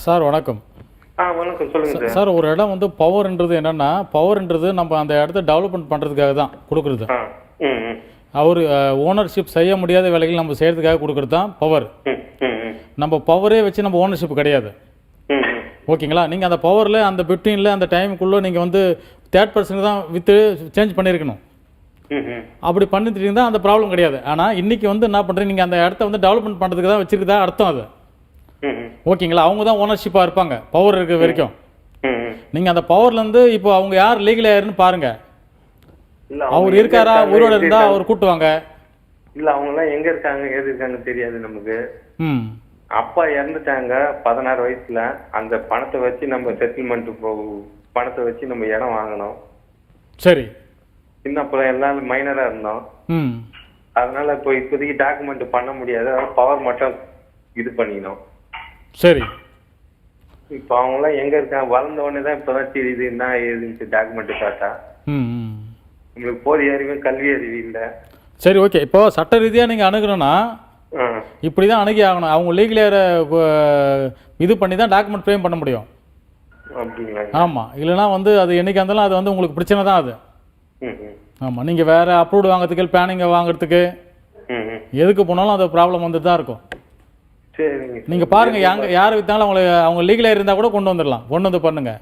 Sir வணக்கம். வணக்கம். சொல்லுங்க சார். சார் ஒரு இடம் வந்து பவர்ன்றது என்னன்னா, பவர்ன்றது நம்ம அந்த இடத்த டெவலப்மெண்ட் பண்ணுறதுக்காக தான் கொடுக்குறது. அவர் ஓனர்ஷிப் செய்ய முடியாத வேலைகள் நம்ம செய்கிறதுக்காக கொடுக்குறது தான் பவர். நம்ம பவரே வச்சு நம்ம ஓனர்ஷிப் கிடையாது. ஓகேங்களா? நீங்கள் அந்த பவரில் அந்த பிட்வீனில் அந்த டைமுக்குள்ளே நீங்கள் வந்து தேர்ட் பர்சனுக்கு தான் வித்து சேஞ்ச் பண்ணியிருக்கணும். அப்படி பண்ணிட்டீங்கன்னா அந்த ப்ராப்ளம் கிடையாது. ஆனால் இன்றைக்கி வந்து என்ன பண்ணுறீங்க, நீங்கள் அந்த இடத்த வந்து டெவலப்மெண்ட் பண்ணுறதுக்கு தான் வச்சுருக்கதா அர்த்தம் அது. ஓகேங்களா? அவங்க தான் ஓனர்ஷிப்பாக இருப்பாங்க பவர் இருக்க வரைக்கும். நீங்கள் அந்த பவர்லேருந்து இப்போ அவங்க யார் லீகல் யாருன்னு பாருங்கள். அவர் இருக்காரா, உயிரோட இருந்தா அவர் கூட்டுவாங்க. இல்லை, அவங்களாம் எங்கே இருக்காங்க ஏது இருக்காங்க தெரியாது நமக்கு. அப்பா இறந்துட்டாங்க 16 வயசுல. அந்த பணத்தை வச்சு நம்ம செட்டில்மெண்ட் பணத்தை வச்சு நம்ம இடம் வாங்கினோம். சரி. சின்ன பிள்ளை எல்லாம் மைனராக இருந்தோம். அதனால இப்போ இப்போதைக்கு டாக்குமெண்ட் பண்ண முடியாது. பவர் மட்டும் இது பண்ணிக்கணும். சரி. இப்போ அவங்களாம் எங்கே இருக்காங்க, வளர்ந்த உடனே தான் இப்போ தான் தெரியுது என்ன ஏதுன்ட்டு டாக்குமெண்ட் பார்த்தா. உங்களுக்கு போதிய அறிவு கல்வி அறிவு இல்லை. சரி, ஓகே. இப்போ சட்ட ரீதியாக நீங்கள் அணுகணும்னா இப்படி தான் அணுகி ஆகணும். அவங்க லீகலியரை இது பண்ணி தான் டாக்குமெண்ட் ஃப்ரேம் பண்ண முடியும். அப்படிங்களா? ஆமாம். இல்லைனா வந்து அது என்றைக்கு இருந்தாலும் அது வந்து உங்களுக்கு பிரச்சனை தான் அது. ஆமாம். நீங்கள் வேறு அப்ரூவ்டு வாங்குறதுக்கு பிளானிங்கை வாங்குறதுக்கு எதுக்கு போனாலும் அது ப்ராப்ளம் வந்துட்டு தான் இருக்கும். சரிங்க. நீங்கள் பாருங்கள், யார் விற்றாலும் அவங்க லீகலாக இருந்தால் கூட கொண்டு வந்துடலாம். கொண்டு வந்து பண்ணுங்கள்.